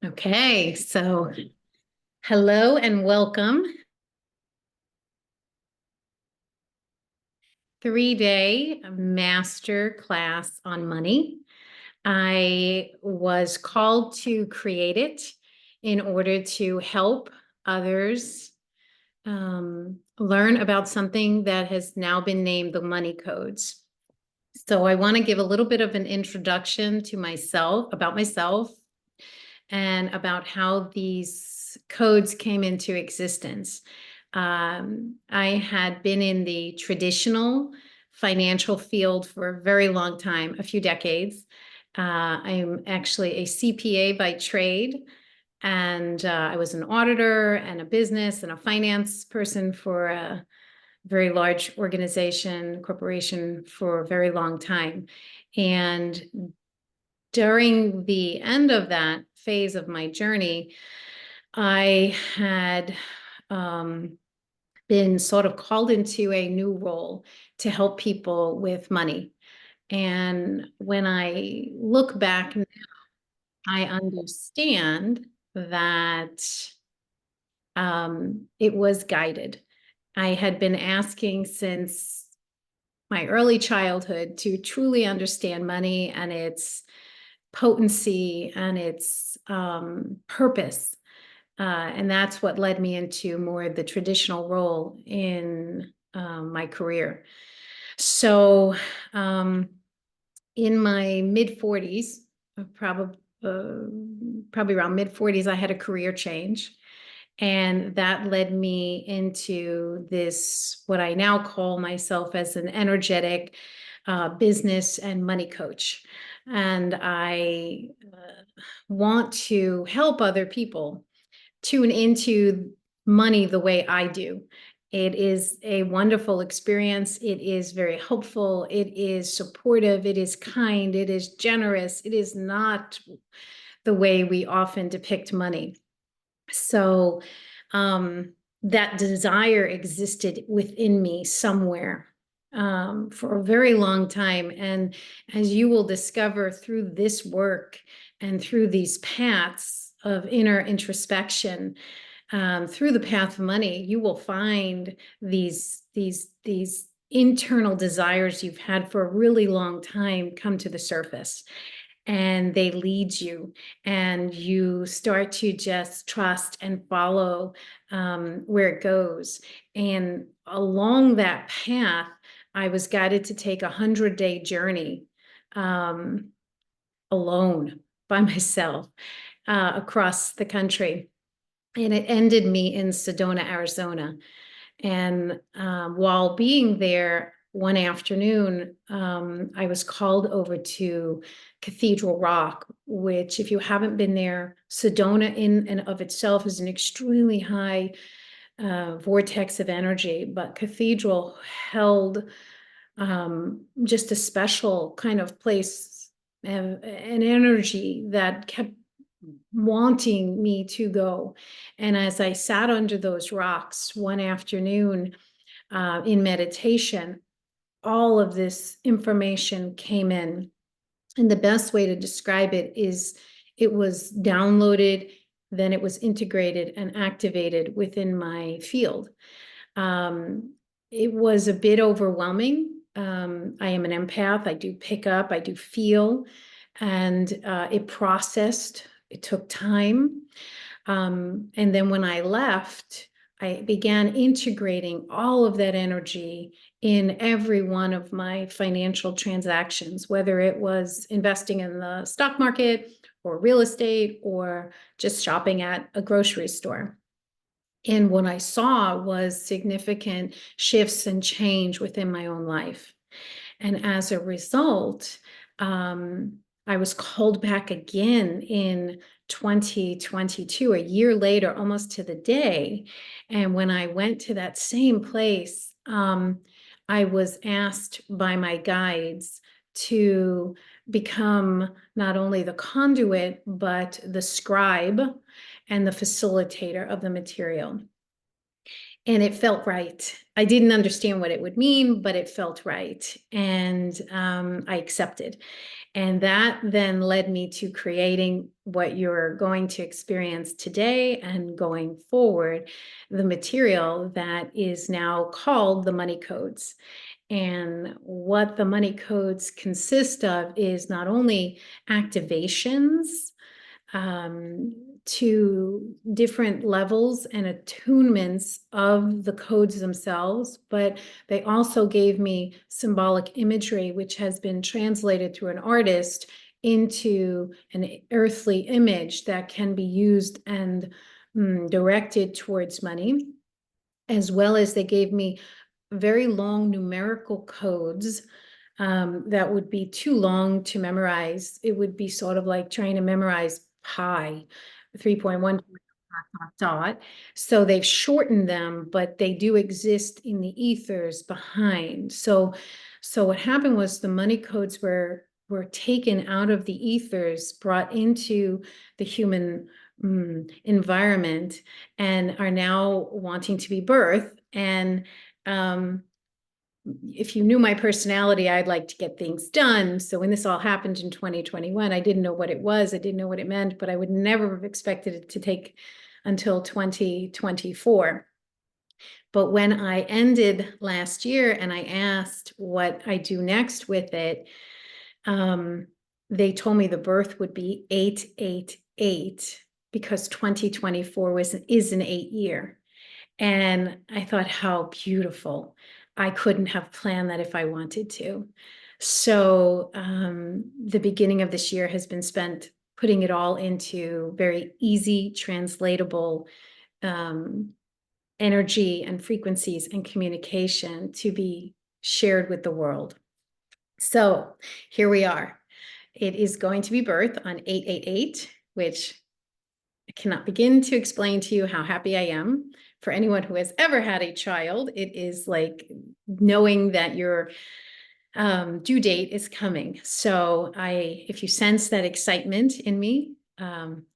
Okay, so hello and welcome. 3-day master class on money. I was called to create it in order to help others learn about something that has now been named the money codes. So I want to give a little bit of an introduction to myself, and about how these codes came into existence. I had been in the traditional financial field for a very long time, a few decades. I'm actually a CPA by trade, and I was an auditor and a business and a finance person for a very large organization, corporation for a very long time. And during the end of that phase of my journey, I had been sort of called into a new role to help people with money. And when I look back, I understand that it was guided. I had been asking since my early childhood to truly understand money and its potency and its purpose. And that's what led me into more of the traditional role in my career. So in my mid 40s, probably around mid 40s, I had a career change. And that led me into this, what I now call myself as an energetic business and money coach. And I want to help other people tune into money the way I do. It is a wonderful experience. It is very helpful. It is supportive. It is kind. It is generous. It is not the way we often depict money. So that desire existed within me somewhere for a very long time. And as you will discover through this work and through these paths of inner introspection, through the path of money, you will find these internal desires you've had for a really long time come to the surface, and they lead you, and you start to just trust and follow where it goes. And along that path, I was guided to take 100-day journey alone by myself across the country. And it ended me in Sedona, Arizona. And while being there one afternoon, I was called over to Cathedral Rock, which, if you haven't been there, Sedona in and of itself is an extremely high vortex of energy, but Cathedral held just a special kind of place, an energy that kept wanting me to go. And as I sat under those rocks one afternoon in meditation, all of this information came in. And the best way to describe it is it was downloaded, then it was integrated and activated within my field. It was a bit overwhelming. I am an empath. I do pick up, I do feel, and it processed. It took time. And then when I left, I began integrating all of that energy in every one of my financial transactions, whether it was investing in the stock market or real estate or just shopping at a grocery store. And what I saw was significant shifts and change within my own life. And as a result, I was called back again in 2022, a year later, almost to the day. And when I went to that same place, I was asked by my guides to become not only the conduit, but the scribe and the facilitator of the material. And it felt right. I didn't understand what it would mean, but it felt right. And I accepted. And that then led me to creating what you're going to experience today and going forward, the material that is now called the money codes. And what the money codes consist of is not only activations to different levels and attunements of the codes themselves, but they also gave me symbolic imagery, which has been translated through an artist into an earthly image that can be used and directed towards money, as well as they gave me very long numerical codes that would be too long to memorize. It would be sort of like trying to memorize pi, 3.1 dot. So they've shortened them, but they do exist in the ethers behind. So what happened was the money codes were taken out of the ethers, brought into the human environment, and are now wanting to be birthed. And if you knew my personality, I'd like to get things done. So when this all happened in 2021, I didn't know what it was. I didn't know what it meant, but I would never have expected it to take until 2024. But when I ended last year and I asked what I do next with it, they told me the birth would be 888 because 2024 is an 8-year. And I thought, how beautiful. I couldn't have planned that if I wanted to. So the beginning of this year has been spent putting it all into very easy, translatable energy and frequencies and communication to be shared with the world. So here we are. It is going to be birth on 888, which I cannot begin to explain to you how happy I am. For anyone who has ever had a child, it is like knowing that your due date is coming. So if you sense that excitement in me,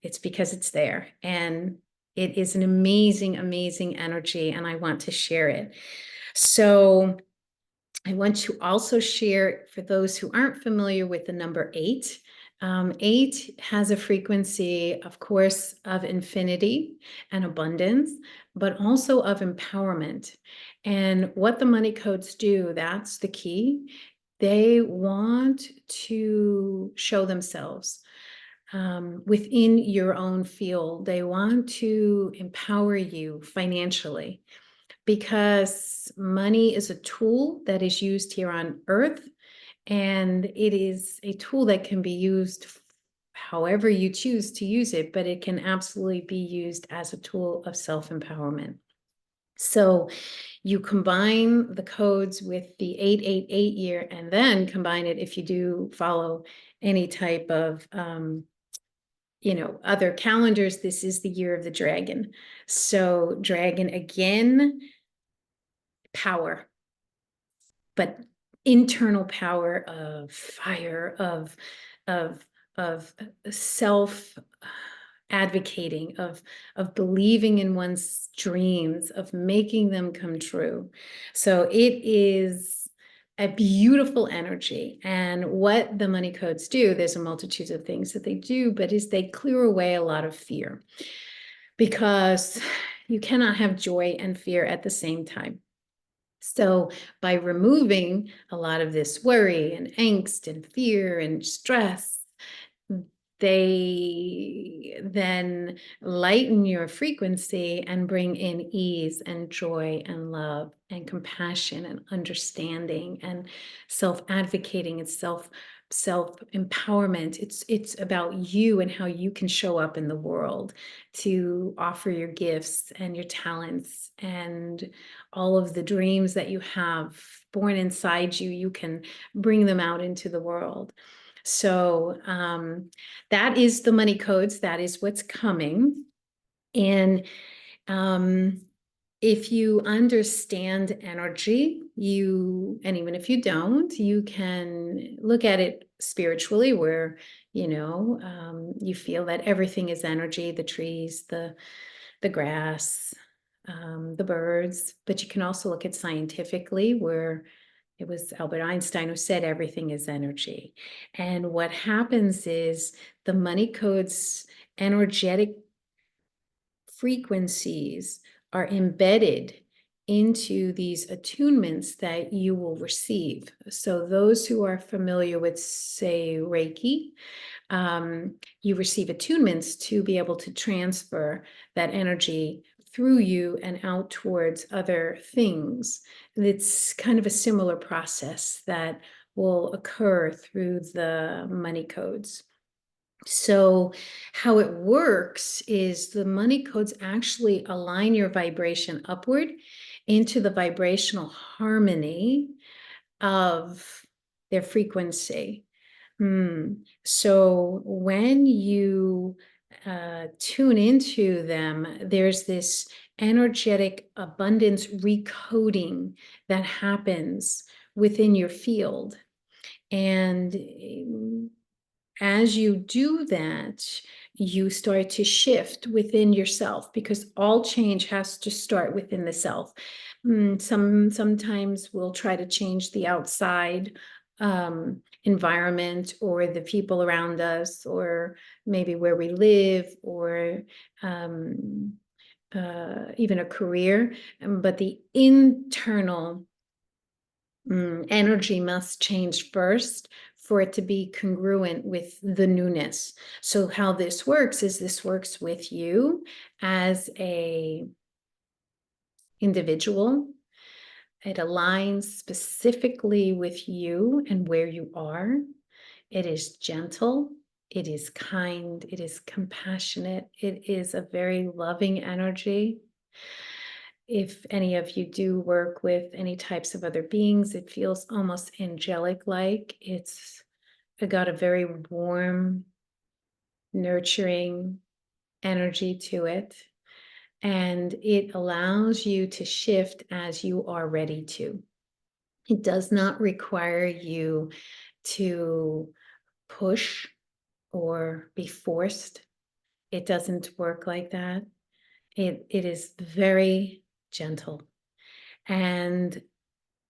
it's because it's there. And it is an amazing, amazing energy, and I want to share it. So I want to also share, for those who aren't familiar with the number 8, 8 has a frequency, of course, of infinity and abundance, but also of empowerment. And what the money codes do, that's the key. They want to show themselves within your own field. They want to empower you financially, because money is a tool that is used here on earth, and it is a tool that can be used however you choose to use it, but it can absolutely be used as a tool of self-empowerment. So you combine the codes with the 888 year, and then combine it, if you do follow any type of other calendars, this is the year of the dragon. So dragon again, power, but internal power of fire, of self advocating, of believing in one's dreams, of making them come true. So it is a beautiful energy. And what the money codes do, there's a multitude of things that they do, but is they clear away a lot of fear, because you cannot have joy and fear at the same time. So by removing a lot of this worry and angst and fear and stress, they then lighten your frequency and bring in ease and joy and love and compassion and understanding and self-advocating and self-empowerment. It's about you and how you can show up in the world to offer your gifts and your talents and all of the dreams that you have born inside you. You can bring them out into the world. So that is the money codes. That is what's coming. And if you understand energy, and even if you don't, you can look at it spiritually, where, you feel that everything is energy, the trees, the grass, the birds, but you can also look at scientifically, where It was Albert Einstein who said everything is energy. And what happens is the money code's energetic frequencies are embedded into these attunements that you will receive. So those who are familiar with, say, Reiki, you receive attunements to be able to transfer that energy through you and out towards other things. It's kind of a similar process that will occur through the money codes. So how it works is the money codes actually align your vibration upward into the vibrational harmony of their frequency. So when you tune into them, there's this energetic abundance recoding that happens within your field. And as you do that, you start to shift within yourself, because all change has to start within the self. Sometimes we'll try to change the outside environment or the people around us, or maybe where we live, or even a career. But the internal energy must change first for it to be congruent with the newness. So how this works is this works with you as a individual. It aligns specifically with you and where you are. It is gentle. It is kind. It is compassionate. It is a very loving energy. If any of you do work with any types of other beings, it feels almost angelic-like. It's got a very warm, nurturing energy to it. And it allows you to shift as you are ready to. It does not require you to push or be forced. It doesn't work like that. It is very gentle. And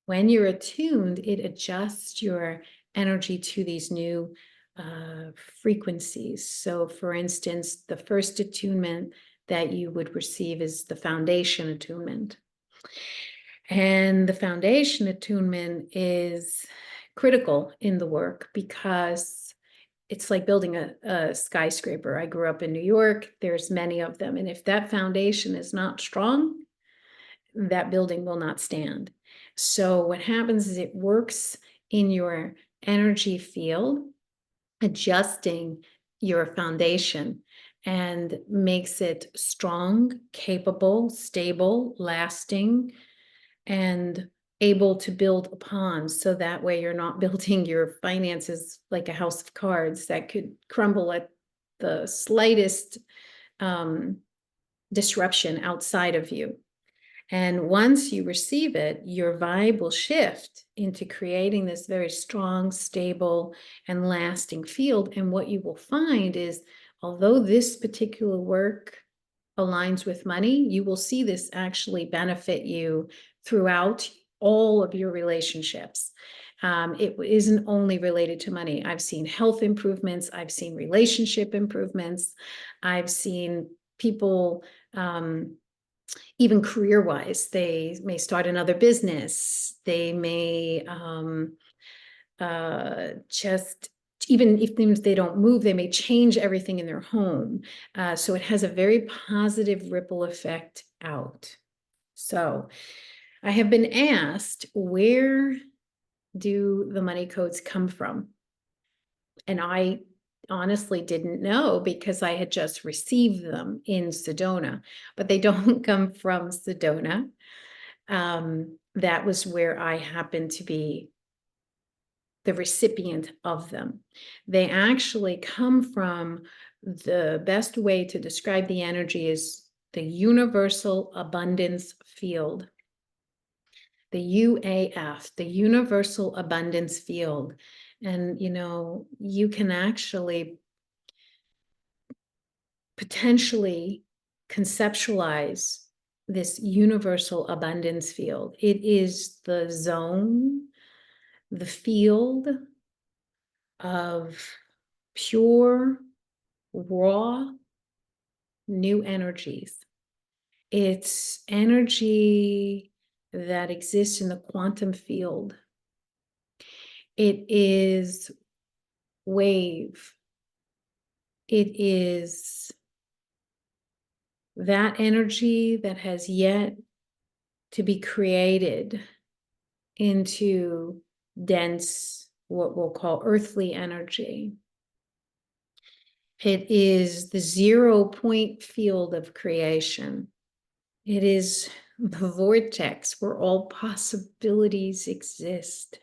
when you're attuned, it adjusts your energy to these new frequencies. So for instance, the first attunement that you would receive is the foundation attunement. And the foundation attunement is critical in the work because it's like building a skyscraper. I grew up in New York. There's many of them. And if that foundation is not strong, that building will not stand. So what happens is it works in your energy field, adjusting your foundation, and makes it strong, capable, stable, lasting, and able to build upon. So that way you're not building your finances like a house of cards that could crumble at the slightest disruption outside of you. And once you receive it, your vibe will shift into creating this very strong, stable, and lasting field. And what you will find is, although this particular work aligns with money, you will see this actually benefit you throughout all of your relationships. It isn't only related to money. I've seen health improvements. I've seen relationship improvements. I've seen people, even career-wise, they may start another business. They may just, even if they don't move, they may change everything in their home. So it has a very positive ripple effect out. So I have been asked, where do the money codes come from? And I honestly didn't know, because I had just received them in Sedona, but they don't come from Sedona. That was where I happened to be the recipient of them. They actually come from, the best way to describe the energy is the universal abundance field. The UAF, the universal abundance field. And, you can actually potentially conceptualize this universal abundance field. It is the zone the field of pure, raw, new energies. It's energy that exists in the quantum field. It is wave. It is that energy that has yet to be created into dense, what we'll call earthly energy. It is the 0 point field of creation. It is the vortex where all possibilities exist.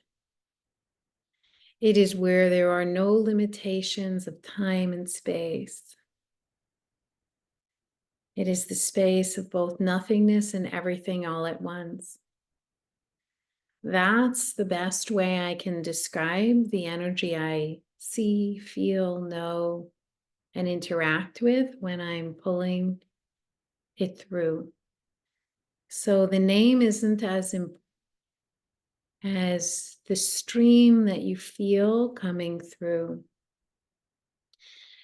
It is where there are no limitations of time and space. It is the space of both nothingness and everything all at once. That's the best way I can describe the energy I see, feel, know, and interact with when I'm pulling it through. So the name isn't as the stream that you feel coming through.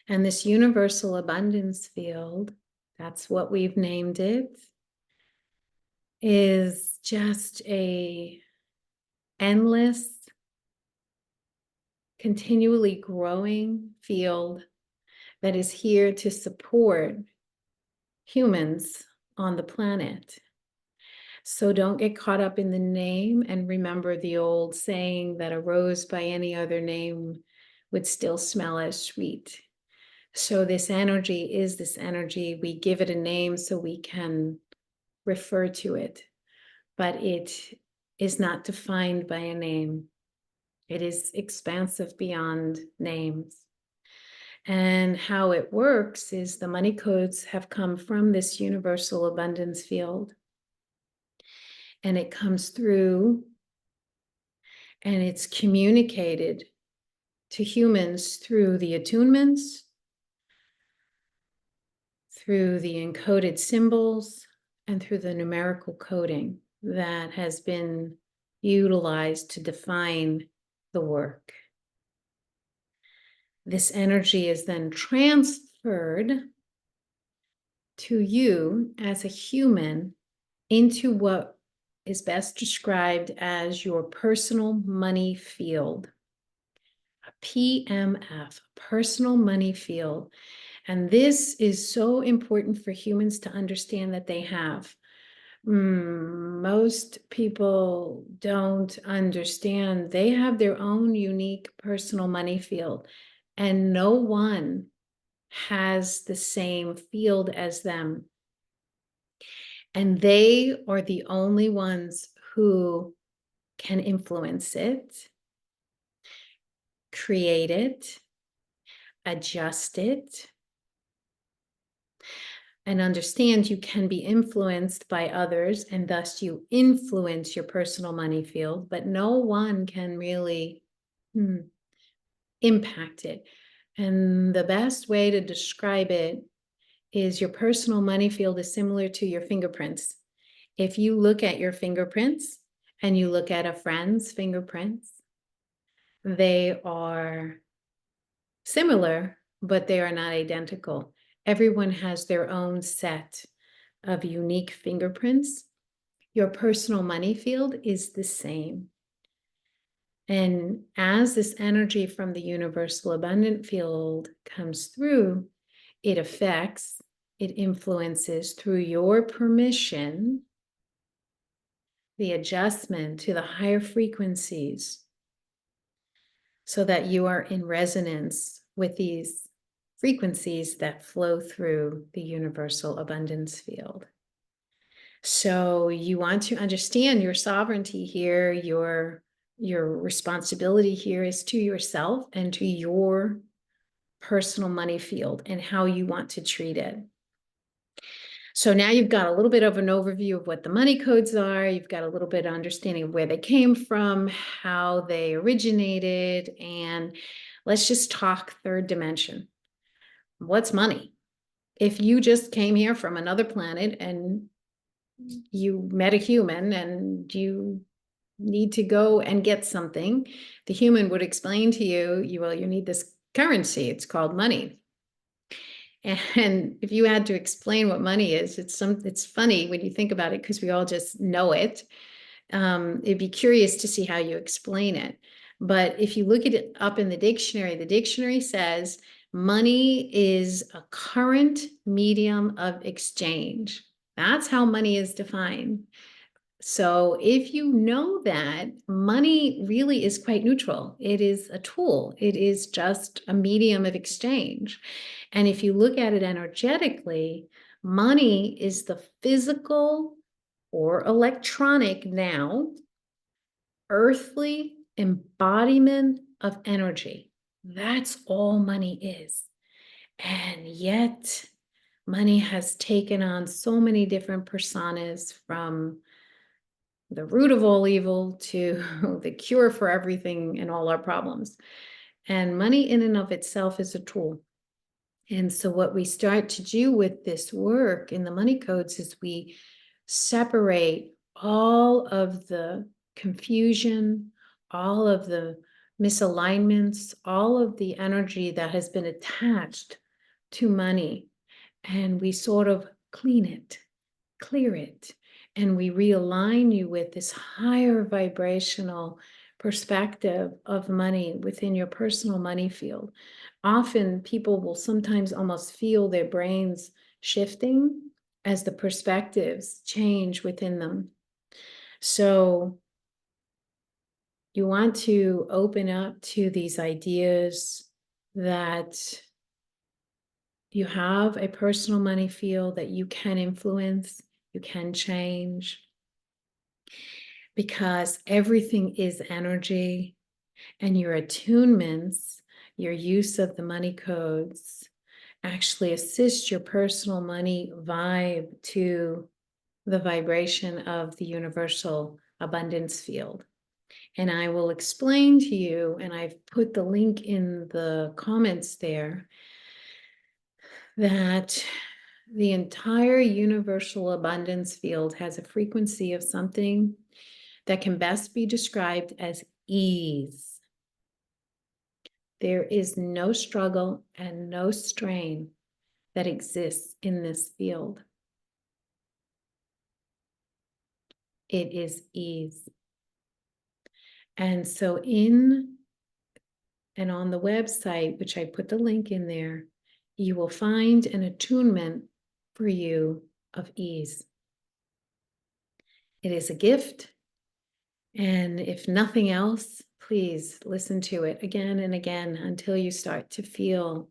And this universal abundance field, that's what we've named it, is just a endless, continually growing field that is here to support humans on the planet. So don't get caught up in the name, and remember the old saying that a rose by any other name would still smell as sweet. So this energy is this energy. We give it a name so we can refer to it, but it is not defined by a name. It is expansive beyond names. And how it works is the money codes have come from this universal abundance field. And it comes through and it's communicated to humans through the attunements, through the encoded symbols, and through the numerical coding that has been utilized to define the work. This energy is then transferred to you as a human into what is best described as your personal money field, a PMF, personal money field. And this is so important for humans to understand that they have. Most people don't understand they have their own unique personal money field, and no one has the same field as them. And they are the only ones who can influence it, create it, adjust it, and understand you can be influenced by others, and thus you influence your personal money field, but no one can really impact it. And the best way to describe it is your personal money field is similar to your fingerprints. If you look at your fingerprints and you look at a friend's fingerprints, they are similar, but they are not identical. Everyone has their own set of unique fingerprints. Your personal money field is the same. And as this energy from the universal abundant field comes through, it affects, it influences through your permission, the adjustment to the higher frequencies so that you are in resonance with these frequencies that flow through the universal abundance field. So you want to understand your sovereignty here, your responsibility here is to yourself and to your personal money field and how you want to treat it. So now you've got a little bit of an overview of what the money codes are. You've got a little bit of understanding of where they came from, how they originated, and let's just talk third dimension. What's money? If you just came here from another planet and you met a human and you need to go and get something, the human would explain to you, well, you need this currency. It's called money. And if you had to explain what money is, it's funny when you think about it, because we all just know it. It'd be curious to see how you explain it. But if you look at it up in the dictionary says money is a current medium of exchange. That's how money is defined. So if you know that, money really is quite neutral. It is a tool. It is just a medium of exchange. And if you look at it energetically, money is the physical or electronic now earthly embodiment of energy. That's all money is. And yet money has taken on so many different personas, from the root of all evil to the cure for everything and all our problems. And money in and of itself is a tool. And so what we start to do with this work in the money codes is we separate all of the confusion, all of the misalignments, all of the energy that has been attached to money. And we sort of clean it, clear it, and we realign you with this higher vibrational perspective of money within your personal money field. Often people will sometimes almost feel their brains shifting as the perspectives change within them. So you want to open up to these ideas that you have a personal money field that you can influence, you can change, because everything is energy, and your attunements, your use of the money codes actually assist your personal money vibe to the vibration of the universal abundance field. And I will explain to you, and I've put the link in the comments there, that the entire universal abundance field has a frequency of something that can best be described as ease. There is no struggle and no strain that exists in this field. It is ease. And so on the website, which I put the link in there, you will find an attunement for you of ease. It is a gift. And if nothing else, please listen to it again and again until you start to feel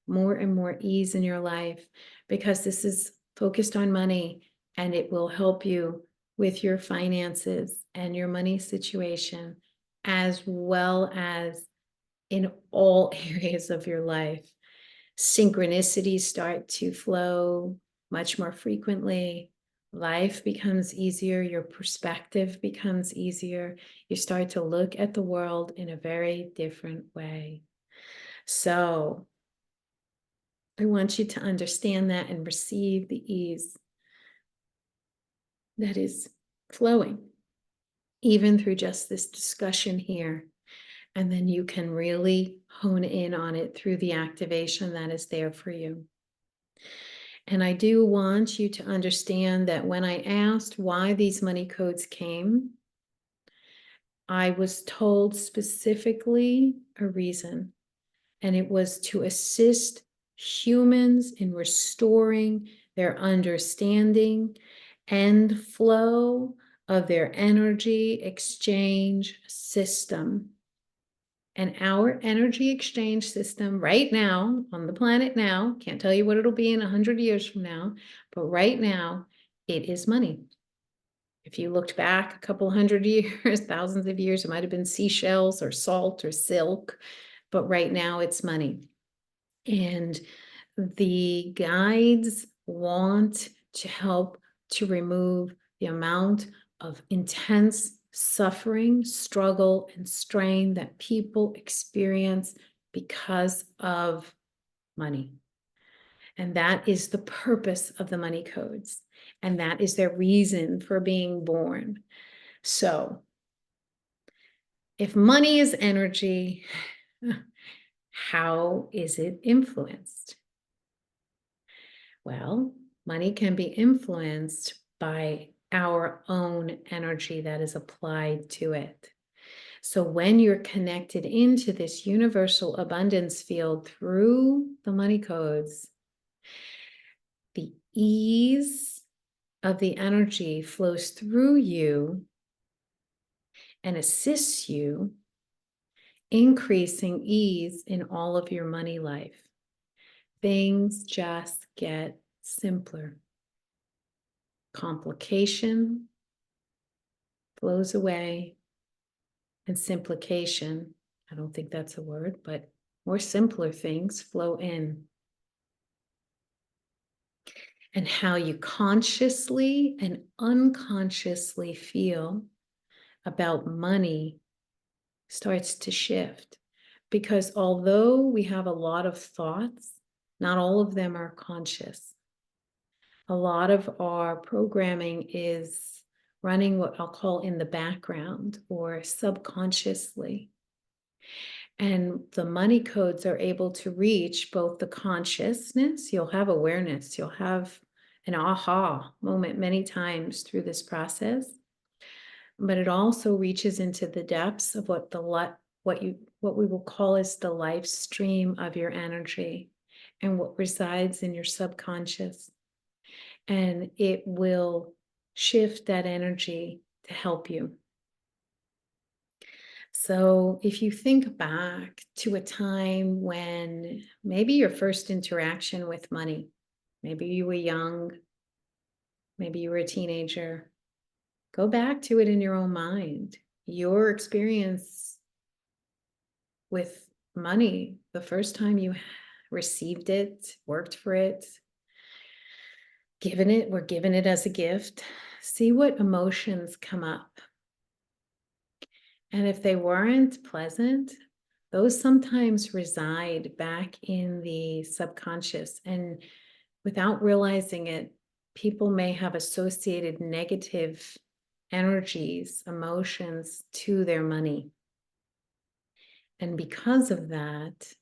more and more ease in your life, because this is focused on money, and it will help you with your finances and your money situation, as well as in all areas of your life. Synchronicities start to flow much more frequently. Life becomes easier. Your perspective becomes easier. You start to look at the world in a very different way. So I want you to understand that and receive the ease that is flowing, even through just this discussion here. And then you can really hone in on it through the activation that is there for you. And I do want you to understand that when I asked why these money codes came, I was told specifically a reason, and it was to assist humans in restoring their understanding and flow of their energy exchange system. And our energy exchange system right now on the planet now, can't tell you what it'll be in 100 years from now, but right now it is money. If you looked back a couple hundred years, thousands of years, it might have been seashells or salt or silk, but right now it's money. And the guides want to help to remove the amount of intense suffering, struggle, and strain that people experience because of money. And that is the purpose of the money codes. And that is their reason for being born. So If money is energy, how is it influenced? Well, money can be influenced by our own energy that is applied to it. So when you're connected into this universal abundance field through the money codes, the ease of the energy flows through you and assists you, increasing ease in all of your money life. Things just get simpler. Complication flows away, and simplification, I don't think that's a word, but more simpler things flow in. And how you consciously and unconsciously feel about money starts to shift. Because although we have a lot of thoughts, not all of them are conscious. A lot of our programming is running what I'll call in the background or subconsciously. And the money codes are able to reach both the consciousness, you'll have awareness, you'll have an aha moment many times through this process, but it also reaches into the depths of what we will call as the life stream of your energy and what resides in your subconscious. And it will shift that energy to help you. So if you think back to a time when maybe your first interaction with money, maybe you were young, maybe you were a teenager, go back to it in your own mind. Your experience with money, the first time you received it, worked for it, were given it as a gift. See what emotions come up. And if they weren't pleasant, those sometimes reside back in the subconscious. And without realizing it, people may have associated negative energies, emotions to their money. And because of that,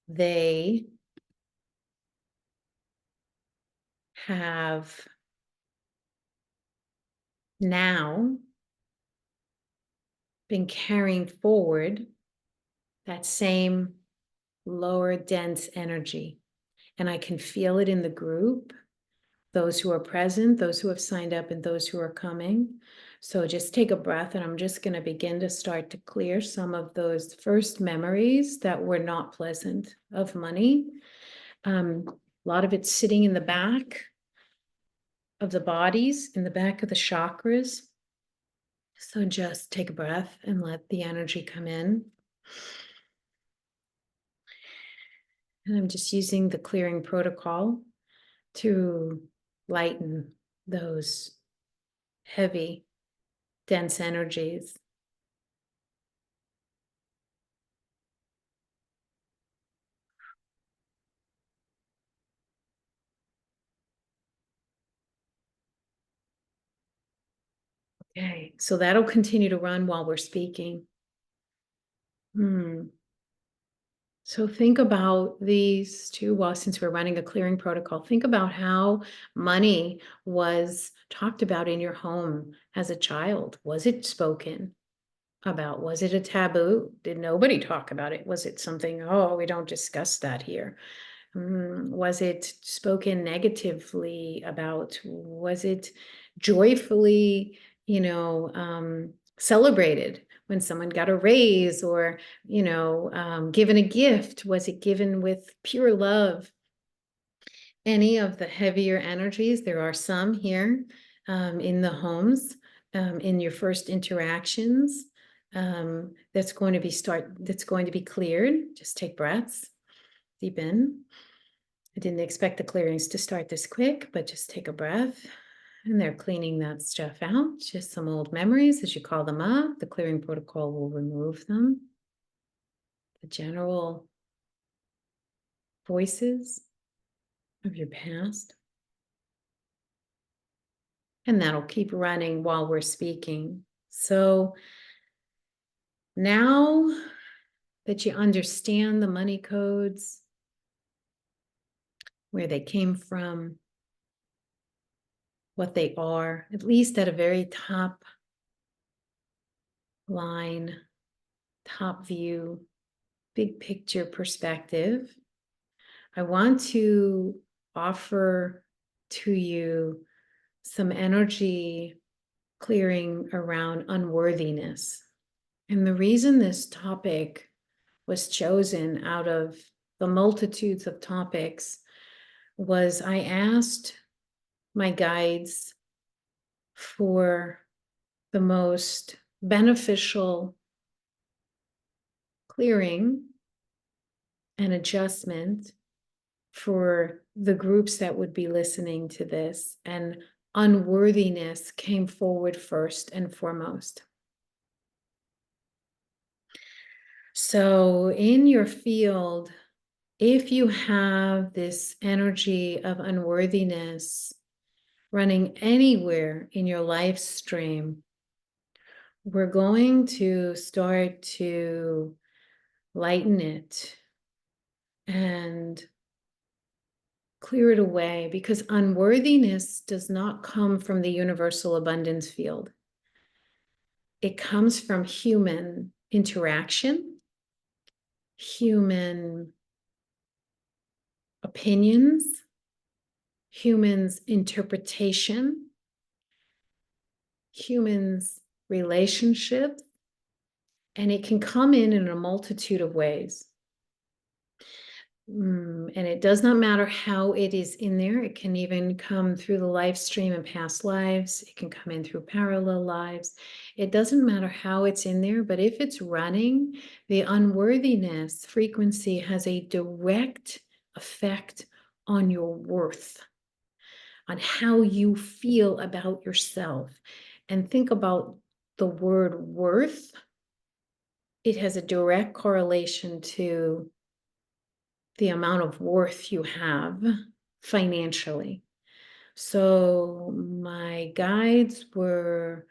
they have now been carrying forward that same lower dense energy. And I can feel it in the group, those who are present, those who have signed up, and those who are coming. So just take a breath, and I'm just going to begin to start to clear some of those first memories that were not pleasant of money. A lot of it's sitting in the back of the bodies, in the back of the chakras. So just take a breath and let the energy come in. And I'm just using the clearing protocol to lighten those heavy, dense energies. Okay, so that'll continue to run while we're speaking. So think about these two, well, since we're running a clearing protocol, think about how money was talked about in your home as a child. Was it spoken about? Was it a taboo? Did nobody talk about it? Was it something, oh, we don't discuss that here? Was it spoken negatively about? Was it joyfully, celebrated when someone got a raise or, given a gift? Was it given with pure love? Any of the heavier energies, there are some here in the homes, in your first interactions, that's going to be cleared. Just take breaths, deep in. I didn't expect the clearings to start this quick, but just take a breath. And they're cleaning that stuff out. Just some old memories as you call them up. The clearing protocol will remove them. The general voices of your past. and that'll keep running while we're speaking. So now that you understand the money codes, where they came from, what they are, at least at a very top line, top view, big picture perspective, I want to offer to you some energy clearing around unworthiness. And the reason this topic was chosen out of the multitudes of topics was I asked my guides for the most beneficial clearing and adjustment for the groups that would be listening to this, and unworthiness came forward first and foremost. So in your field, if you have this energy of unworthiness running anywhere in your life stream, we're going to start to lighten it and clear it away, because unworthiness does not come from the universal abundance field. It comes from human interaction, human opinions, humans' interpretation, humans' relationships, and it can come in a multitude of ways. And it does not matter how it is in there. It can even come through the live stream in past lives. It can come in through parallel lives. It doesn't matter how it's in there, but if it's running, the unworthiness frequency has a direct effect on your worth, on how you feel about yourself. And think about the word worth. It has a direct correlation to the amount of worth you have financially. So my guides were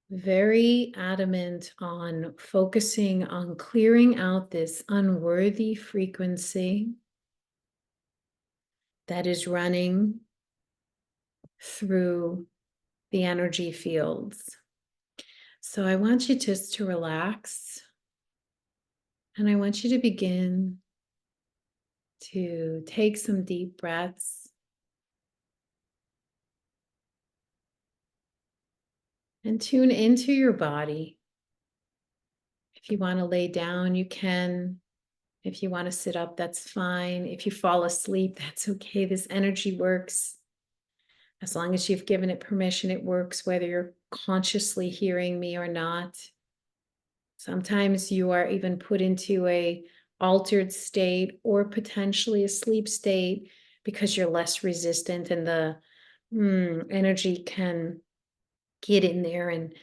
very adamant on focusing on clearing out this unworthy frequency that is running through the energy fields. So I want you just to relax, and I want you to begin to take some deep breaths and tune into your body. If you want to lay down, you can. If you want to sit up, that's fine. If you fall asleep, that's okay. This energy works. As long as you've given it permission, it works, whether you're consciously hearing me or not. Sometimes you are even put into a altered state or potentially a sleep state because you're less resistant, and the energy can get in there and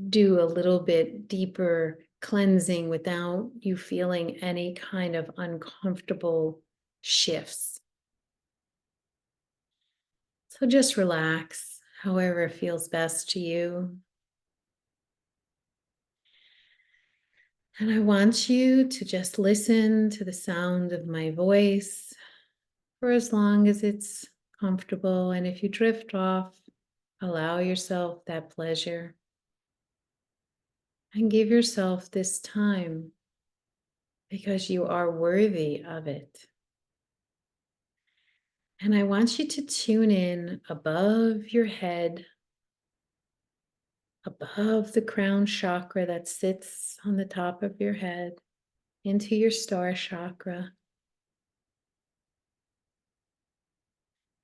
do a little bit deeper cleansing without you feeling any kind of uncomfortable shifts. So just relax, however it feels best to you. And I want you to just listen to the sound of my voice for as long as it's comfortable. And if you drift off, allow yourself that pleasure. And give yourself this time, because you are worthy of it. And I want you to tune in above your head, above the crown chakra that sits on the top of your head, into your star chakra.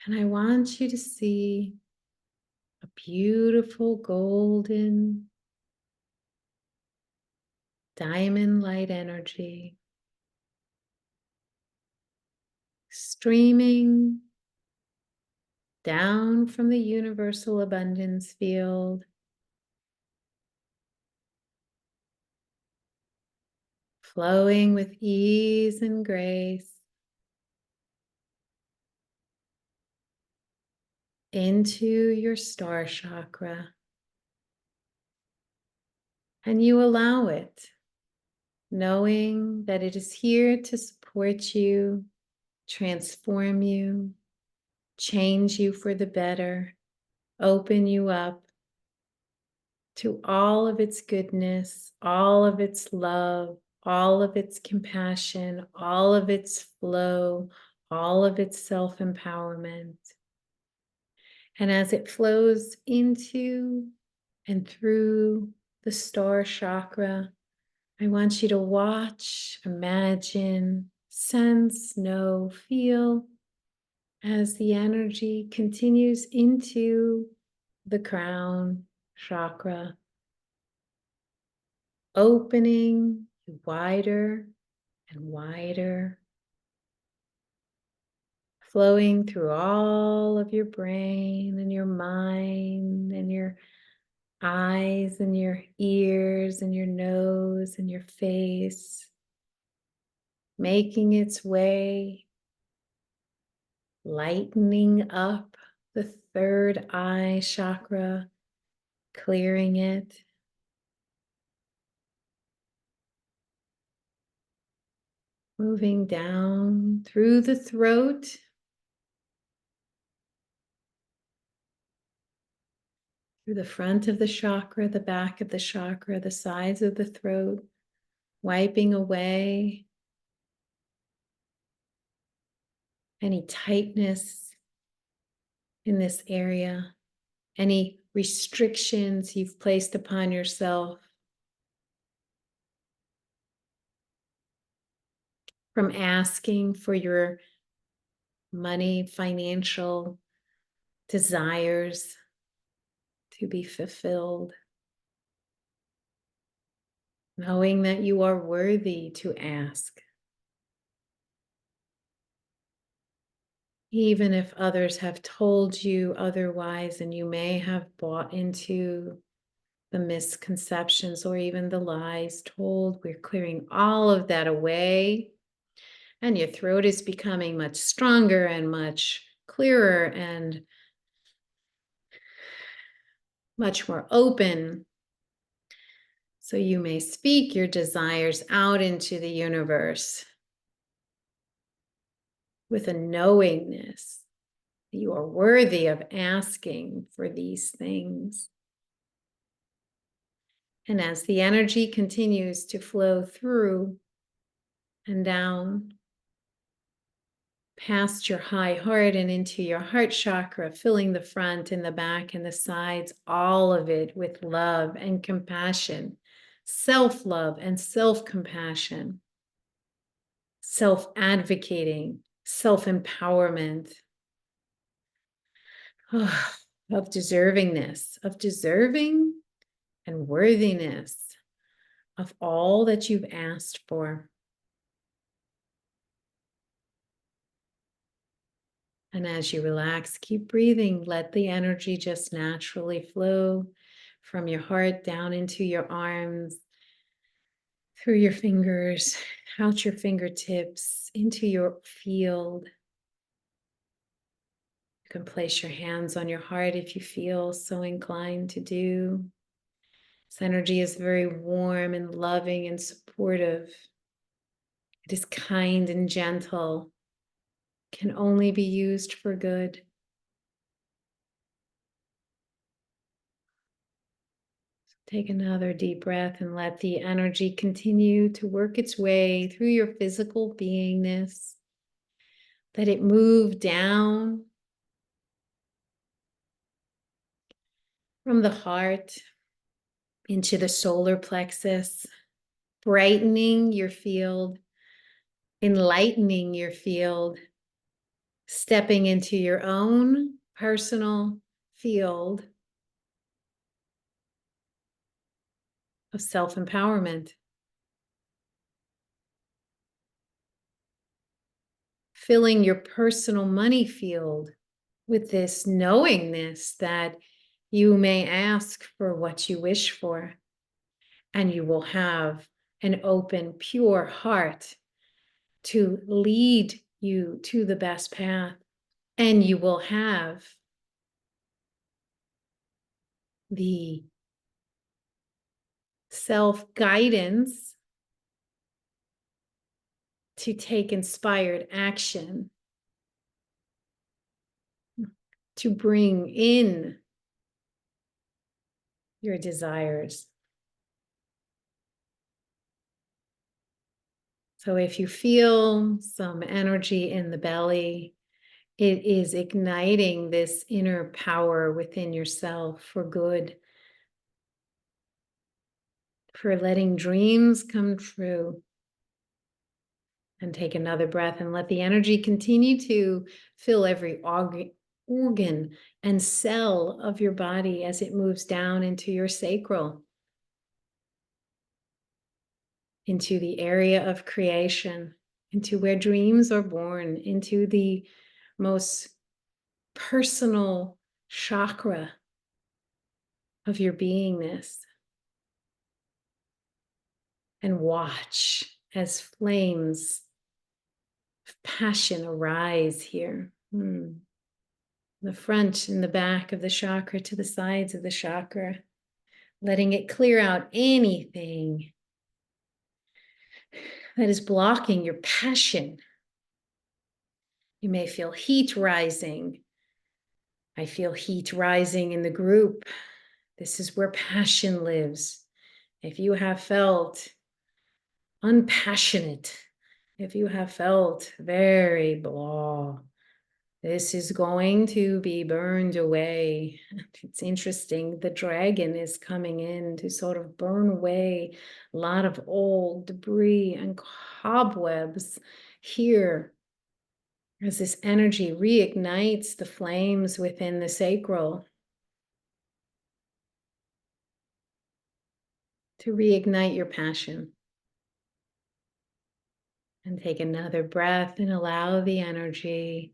And I want you to see a beautiful golden diamond light energy streaming down from the universal abundance field, flowing with ease and grace, into your star chakra, and you allow it, knowing that it is here to support you, transform you, change you for the better, open you up to all of its goodness, all of its love, all of its compassion, all of its flow, all of its self-empowerment. And as it flows into and through the star chakra, I want you to watch, imagine, sense, know, feel as the energy continues into the crown chakra, opening wider and wider, flowing through all of your brain and your mind and your eyes and your ears and your nose and your face, making its way, lightening up the third eye chakra, clearing it, moving down through the throat, through the front of the chakra, the back of the chakra, the sides of the throat, wiping away any tightness in this area, any restrictions you've placed upon yourself from asking for your money, financial desires to be fulfilled, knowing that you are worthy to ask. Even if others have told you otherwise, and you may have bought into the misconceptions or even the lies told, we're clearing all of that away. And your throat is becoming much stronger and much clearer and much more open. So you may speak your desires out into the universe with a knowingness that you are worthy of asking for these things. And as the energy continues to flow through and down, past your high heart and into your heart chakra, filling the front and the back and the sides, all of it with love and compassion, self-love and self-compassion, self-advocating, self-empowerment, of deservingness, of deserving and worthiness of all that you've asked for. And as you relax, keep breathing. Let the energy just naturally flow from your heart down into your arms, through your fingers, out your fingertips, into your field. You can place your hands on your heart if you feel so inclined to do. This energy is very warm and loving and supportive. It is kind and gentle, can only be used for good. Take another deep breath and let the energy continue to work its way through your physical beingness. Let it move down from the heart into the solar plexus, brightening your field, enlightening your field, stepping into your own personal field of self-empowerment. Filling your personal money field with this knowingness that you may ask for what you wish for, and you will have an open, pure heart to lead you to the best path, and you will have the self-guidance to take inspired action, to bring in your desires. So if you feel some energy in the belly, it is igniting this inner power within yourself for good, for letting dreams come true. And take another breath and let the energy continue to fill every organ and cell of your body as it moves down into your sacral, into the area of creation, into where dreams are born, into the most personal chakra of your beingness. And watch as flames of passion arise here. The front and the back of the chakra to the sides of the chakra, letting it clear out anything that is blocking your passion. You may feel heat rising. I feel heat rising in the group. This is where passion lives. If you have felt unpassionate, if you have felt very blah, this is going to be burned away. It's interesting. The dragon is coming in to sort of burn away a lot of old debris and cobwebs here as this energy reignites the flames within the sacral to reignite your passion. And take another breath and allow the energy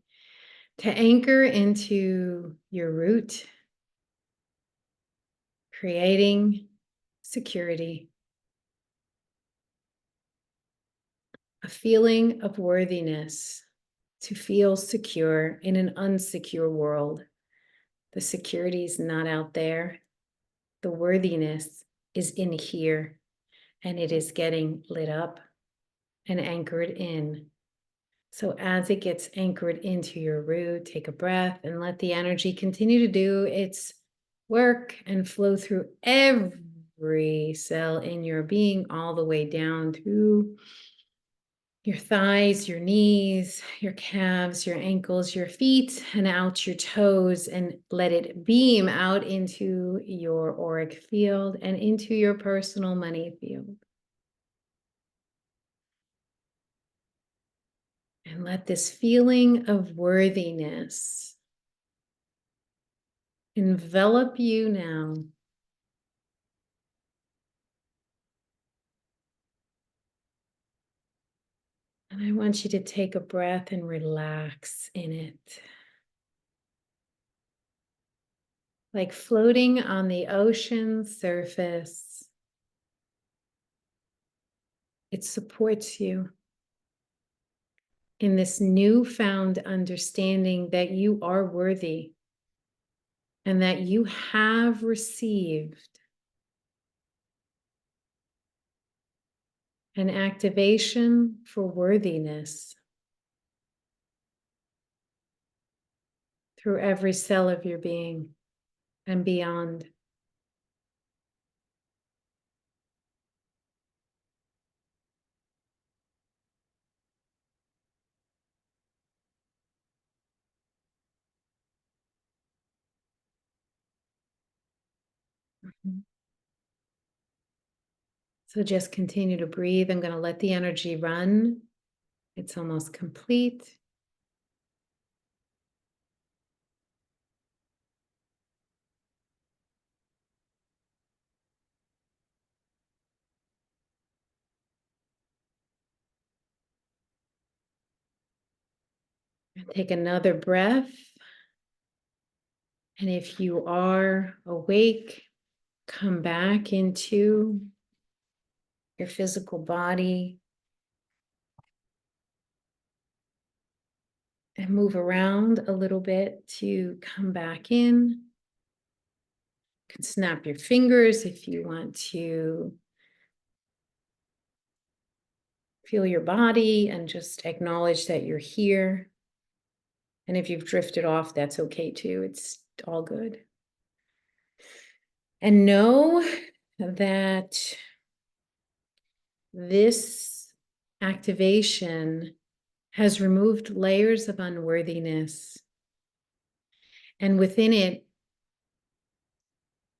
to anchor into your root, creating security, a feeling of worthiness, to feel secure in an unsecure world. The security is not out there. The worthiness is in here, and it is getting lit up and anchored in. So as it gets anchored into your root, take a breath and let the energy continue to do its work and flow through every cell in your being, all the way down to your thighs, your knees, your calves, your ankles, your feet, and out your toes, and let it beam out into your auric field and into your personal money field. And let this feeling of worthiness envelop you now. And I want you to take a breath and relax in it. Like floating on the ocean surface. It supports you in this newfound understanding that you are worthy and that you have received an activation for worthiness through every cell of your being and beyond. So just continue to breathe. I'm going to let the energy run. It's almost complete. And take another breath. And if you are awake, come back into your physical body and move around a little bit to come back in. You can snap your fingers if you want to feel your body and just acknowledge that you're here. And if you've drifted off, that's okay too. It's all good. And know that this activation has removed layers of unworthiness. And within it,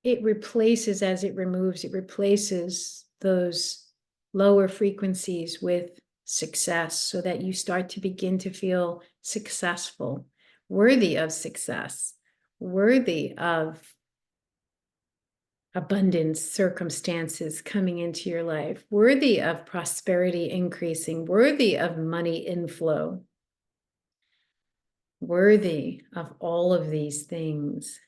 it replaces, as it removes, it replaces those lower frequencies with success so that you start to begin to feel successful, worthy of success, worthy of abundance circumstances coming into your life, worthy of prosperity increasing, worthy of money inflow, worthy of all of these things,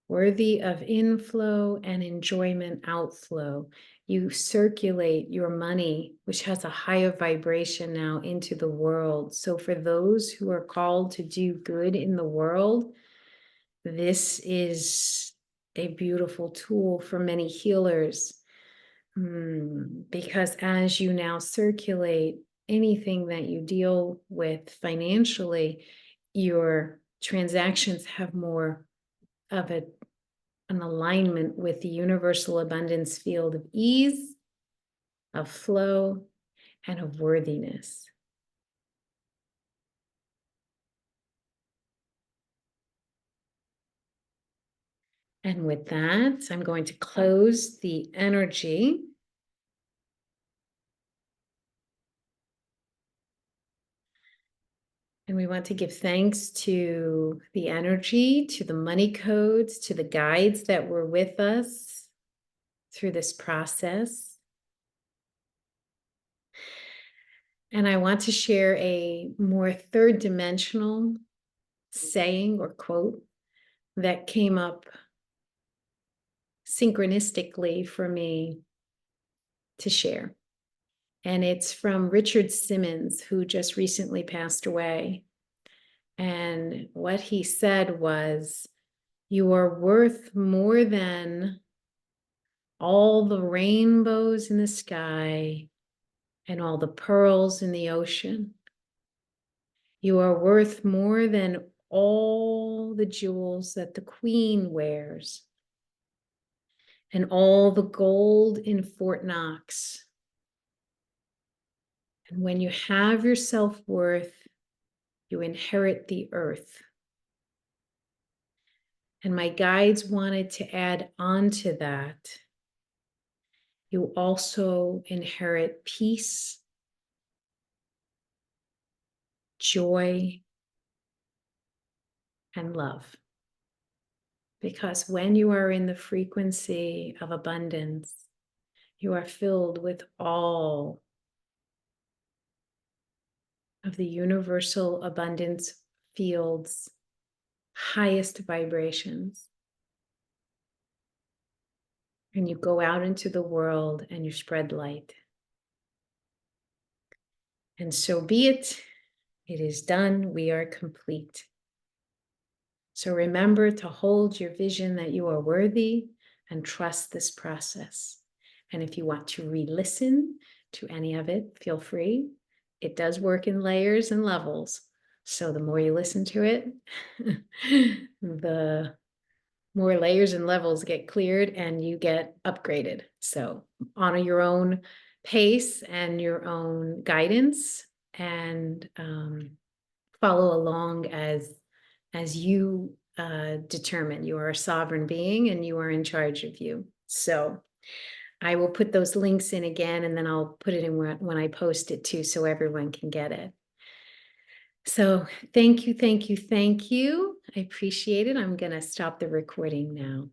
worthy of inflow and enjoyment outflow. You circulate your money, which has a higher vibration now, into the world. So for those who are called to do good in the world, this is a beautiful tool for many healers. Because as you now circulate anything that you deal with financially, your transactions have more of an alignment with the universal abundance field of ease, of flow, and of worthiness. And with that, I'm going to close the energy. And we want to give thanks to the energy, to the money codes, to the guides that were with us through this process. And I want to share a more third dimensional saying or quote that came up synchronistically for me to share. And it's from Richard Simmons, who just recently passed away. And what he said was, "You are worth more than all the rainbows in the sky and all the pearls in the ocean. You are worth more than all the jewels that the queen wears and all the gold in Fort Knox. And when you have your self-worth, you inherit the earth." And my guides wanted to add on to that. You also inherit peace, joy, and love. Because when you are in the frequency of abundance, you are filled with all of the universal abundance field's highest vibrations. And you go out into the world and you spread light. And so be it. It is done. We are complete. So remember to hold your vision that you are worthy and trust this process. And if you want to re-listen to any of it, feel free. It does work in layers and levels. So the more you listen to it, the more layers and levels get cleared and you get upgraded. So honor your own pace and your own guidance, and follow along as you determine. You are a sovereign being and you are in charge of you. So I will put those links in again, and then I'll put it in when I post it too, so everyone can get it. So thank you, thank you, thank you. I appreciate it. I'm going to stop the recording now.